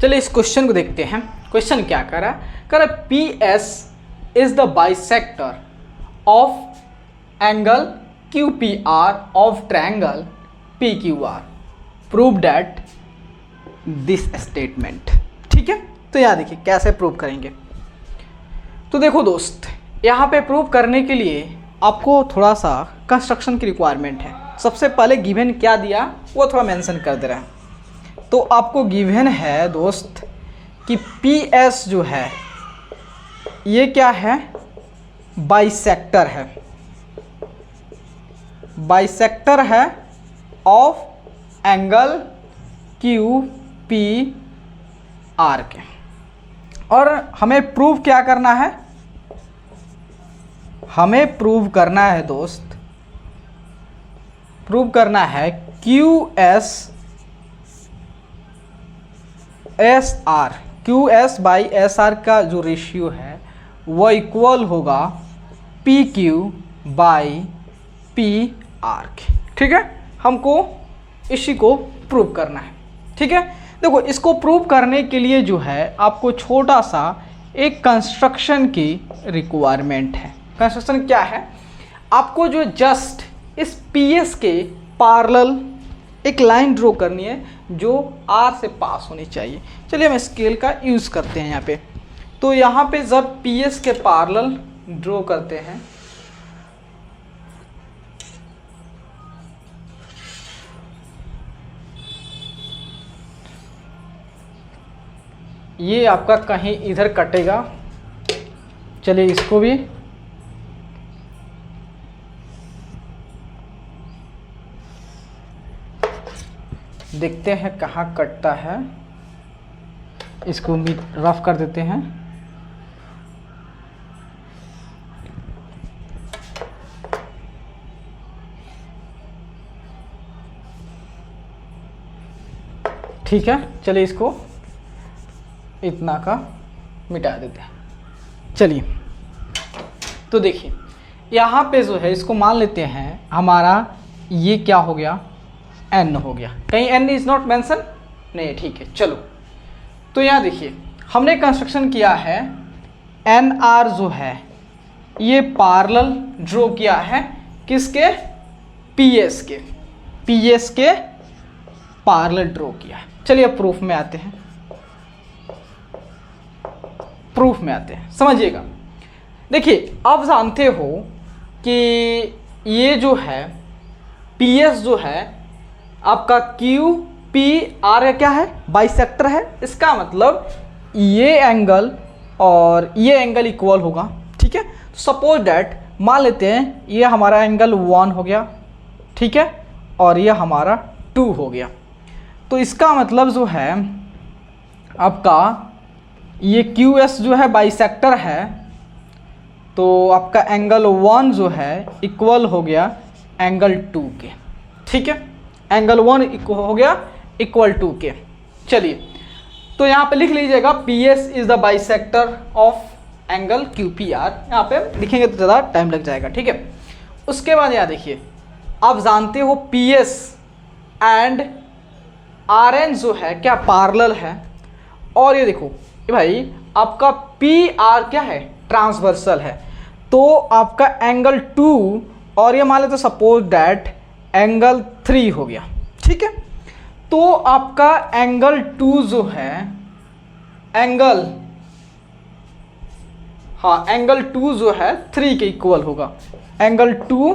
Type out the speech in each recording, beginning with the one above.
चलिए इस क्वेश्चन को देखते हैं। क्वेश्चन क्या कर रहा है, कह रहा P S is the bisector of angle Q P R of triangle P Q R, prove that this statement. ठीक है, तो यहाँ देखिए कैसे प्रूव करेंगे। तो देखो दोस्त, यहाँ पे प्रूव करने के लिए आपको थोड़ा सा कंस्ट्रक्शन की रिक्वायरमेंट है। सबसे पहले गिवन क्या दिया वो थोड़ा मेंशन कर दे रहा है। तो आपको गिवन है दोस्त कि पी एस जो है ये क्या है, बाइसेक्टर है, बाइसेक्टर है of angle Q P R के। और हमें प्रूव क्या करना है, हमें प्रूव करना है दोस्त, प्रूव करना है Q S S R, Q S by S R का जो रेशियो है वो इक्वल होगा P Q by P R के। ठीक है, हमको इसी को प्रूव करना है। ठीक है, देखो इसको प्रूव करने के लिए जो है आपको छोटा सा एक कंस्ट्रक्शन की रिक्वायरमेंट है। कंस्ट्रक्शन क्या है, आपको जो जस्ट इस पी एस के पैरेलल एक लाइन ड्रॉ करनी है जो आर से पास होनी चाहिए। चलिए हम स्केल का यूज़ करते हैं यहाँ पे। तो यहाँ पे जब पी एस के पैरेलल ड्रॉ करते हैं, ये आपका कहीं इधर कटेगा। चलिए इसको भी देखते हैं कहाँ कटता है, इसको भी रफ कर देते हैं। ठीक है, चलिए इसको इतना का मिटा देते हैं। चलिए तो देखिए यहाँ पे जो है इसको मान लेते हैं हमारा ये क्या हो गया, n हो गया। कहीं n इज नॉट मेंशन नहीं, ठीक है। चलो तो यहाँ देखिए हमने कंस्ट्रक्शन किया है, एन आर जो है ये पैरेलल ड्रॉ किया है किसके, पी एस के, पी एस के पैरेलल ड्रॉ किया है। चलिए अब प्रूफ में आते हैं, प्रूफ में आते हैं, समझिएगा। देखिए आप जानते हो कि ये जो है पी एस जो है आपका क्यू पी आर क्या है, बाइसेक्टर है। इसका मतलब ये एंगल और ये एंगल इक्वल होगा। ठीक है, सपोज डैट मान लेते हैं ये हमारा एंगल 1 हो गया, ठीक है, और ये हमारा 2 हो गया। तो इसका मतलब जो है आपका ये क्यू एस जो है बाइसेक्टर है, तो आपका एंगल 1 जो है इक्वल हो गया एंगल 2 के। ठीक है, एंगल 1 हो गया इक्वल 2 के। चलिए तो यहाँ पे लिख लीजिएगा P S is the bisector of angle Q P R. यहाँ पे लिखेंगे तो ज़्यादा टाइम लग जाएगा। ठीक है, उसके बाद यहाँ देखिए आप जानते हो P S and R N जो है क्या पैरेलल है, और ये देखो भाई आपका पी आर क्या है, ट्रांसवर्सल है। तो आपका एंगल 2 और ये मान लेते सपोज डैट एंगल 3 हो गया। ठीक है, तो आपका एंगल 2 जो है एंगल, हाँ एंगल 2 जो है 3 के इक्वल होगा। एंगल 2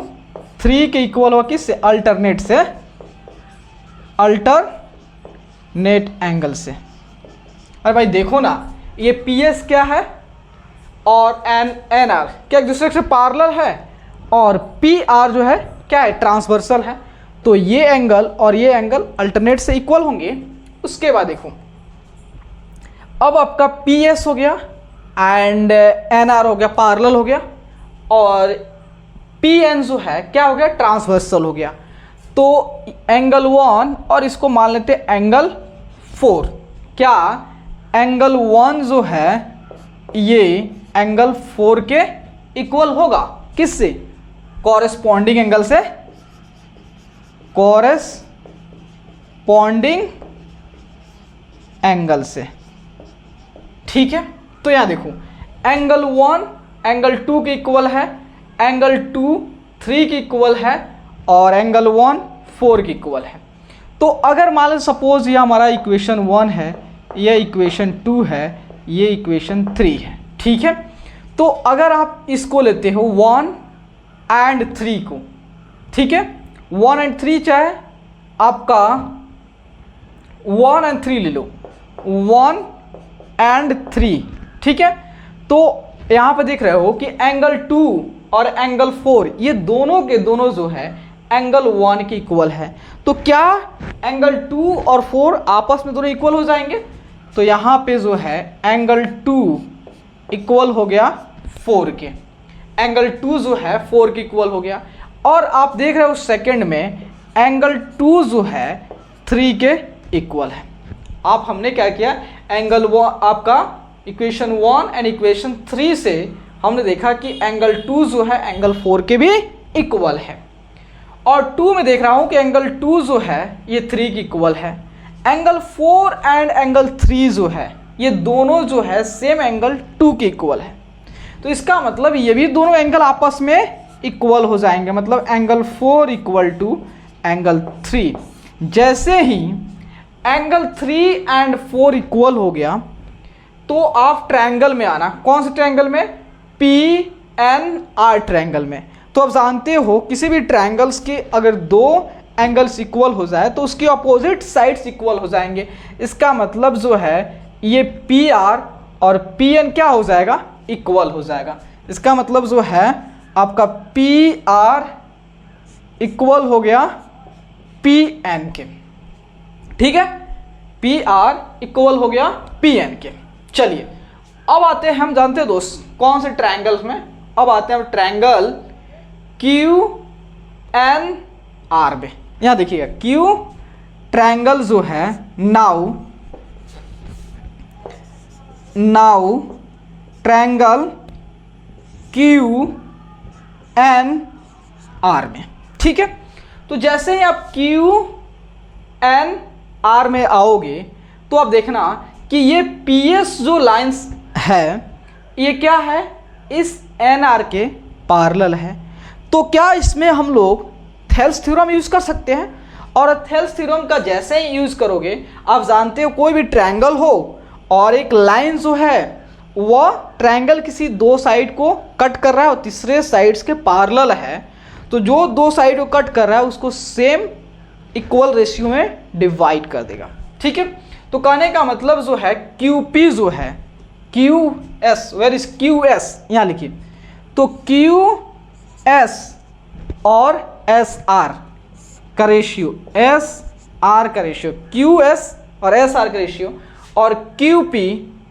3 के इक्वल होगा किससे, अल्टरनेट से, अल्टरनेट एंगल से। अरे भाई देखो ना ये पी एस क्या है और एन आर क्या एक दूसरे से पैरेलल है, और पी आर जो है क्या है, ट्रांसवर्सल है। तो ये एंगल और ये एंगल अल्टरनेट से इक्वल होंगे। उसके बाद देखो अब आपका पी एस हो गया एंड एन आर हो गया, पैरेलल हो गया, और पी एन जो है क्या हो गया, ट्रांसवर्सल हो गया। तो एंगल 1 और इसको मान लेते एंगल 4। क्या एंगल 1 जो है ये एंगल 4 के इक्वल होगा, किससे, कॉरेस्पॉन्डिंग एंगल से, कॉरेस्पॉन्डिंग एंगल से। ठीक है, तो यहाँ देखो एंगल 1 एंगल 2 के इक्वल है, एंगल 2 3 के इक्वल है और एंगल 1 4 के इक्वल है। तो अगर मान लो सपोज ये हमारा इक्वेशन 1 है, ये इक्वेशन 2 है, ये इक्वेशन 3 है। ठीक है, तो अगर आप इसको लेते हो 1 एंड 3 को, ठीक है 1 एंड 3 चाहे आपका 1 एंड 3 ले लो, 1 एंड 3। ठीक है, तो यहाँ पे देख रहे हो कि एंगल 2 और एंगल 4 ये दोनों के दोनों जो है एंगल 1 के इक्वल है। तो क्या एंगल 2 और 4 आपस में दोनों इक्वल हो जाएंगे? तो यहाँ पे जो है एंगल 2 इक्वल हो गया 4 के, एंगल 2 जो है 4 के इक्वल हो गया। और आप देख रहे हो सेकंड में एंगल 2 जो है 3 के इक्वल है। आप हमने क्या किया, एंगल 1 आपका इक्वेशन 1 एंड इक्वेशन 3 से हमने देखा कि एंगल 2 जो है एंगल 4 के भी इक्वल है। और 2 में देख रहा हूं कि एंगल 2 जो है ये 3 के इक्वल है। एंगल 4 एंड एंगल 3 जो है ये दोनों जो है सेम एंगल 2 के इक्वल है। तो इसका मतलब ये भी दोनों एंगल आपस में इक्वल हो जाएंगे, मतलब एंगल 4 इक्वल टू एंगल 3। जैसे ही एंगल 3 एंड 4 इक्वल हो गया तो आप ट्रायंगल में आना। कौन से ट्रायंगल में? PNR ट्रायंगल में। तो आप जानते हो किसी भी ट्रायंगल्स के अगर दो एंगल्स इक्वल हो जाए तो उसकी अपोजिट साइड्स इक्वल हो जाएंगे। इसका मतलब जो है ये PR और PN क्या हो जाएगा? इक्वल हो जाएगा। इसका मतलब जो है आपका PR इक्वल हो गया PN के। ठीक है, PR इक्वल हो गया PN के। चलिए अब आते हैं, हम जानते हैं दोस्त कौन से ट्रायंगल्स में, अब आते हैं ट्रायंगल QNR में। यहां देखिएगा Q ट्रायंगल जो है नाउ ट्रायंगल QNR में। ठीक है, तो जैसे ही आप QNR में आओगे तो आप देखना कि ये PS जो लाइंस है ये क्या है? इस NR के पैरेलल है। तो क्या इसमें हम लोग थेल्स थ्योरम यूज कर सकते हैं? और थेल्स थ्योरम का जैसे ही यूज करोगे, आप जानते हो कोई भी ट्रायंगल हो और एक लाइन जो है वह ट्रायंगल किसी दो साइड को कट कर रहा है और तीसरे साइड्स के पैरेलल है, तो जो दो साइड को कट कर रहा है उसको सेम इक्वल रेशियो में डिवाइड कर देगा। ठीक है, तो कहने का मतलब जो है QP जो है QS, वेयर इज QS यहाँ लिखिए, तो QS और SR का रेशियो, SR का रेशियो, QS और SR का रेशियो और QP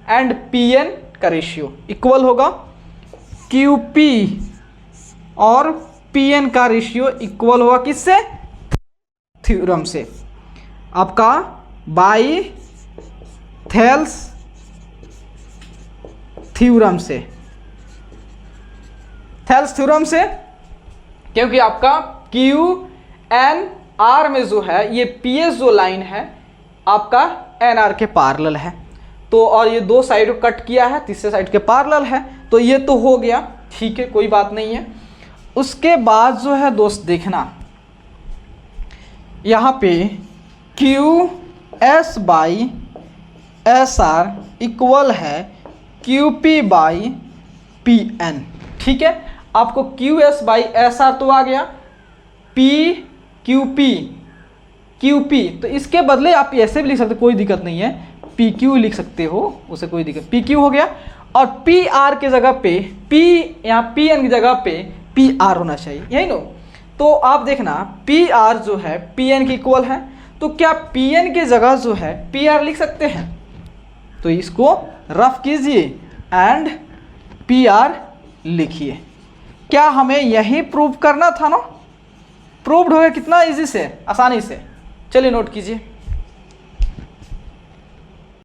एंड PN का रेशियो इक्वल होगा। QP और PN का रेशियो इक्वल होगा किससे? थ्योरम से, आपका बाई थेल्स थ्योरम से, थेल्स थ्योरम से, क्योंकि आपका QNR में जो है ये PS जो लाइन है आपका NR के पैरेलल है, तो और ये दो साइड को कट किया है, तीसरे साइड के पैरेलल है, तो ये तो हो गया। ठीक है, कोई बात नहीं है। उसके बाद जो है दोस्त देखना यहाँ पे QS बाई SR इक्वल है QP बाई PN। ठीक है, आपको QS बाई SR तो आ गया, QP, तो इसके बदले आप ऐसे भी लिख सकते, कोई दिक्कत नहीं है, PQ लिख सकते हो, उसे कोई दिक्कत, PQ हो गया। और PR के जगह पे यहाँ PN की जगह पे PR होना चाहिए, यही नो। तो आप देखना PR जो है PN के इक्वल है, तो क्या PN के जगह जो है PR लिख सकते हैं? तो इसको रफ कीजिए एंड PR लिखिए। क्या हमें यही प्रूव करना था ना? प्रूव्ड हो गया कितना इजी से, आसानी से। चलिए नोट कीजिए।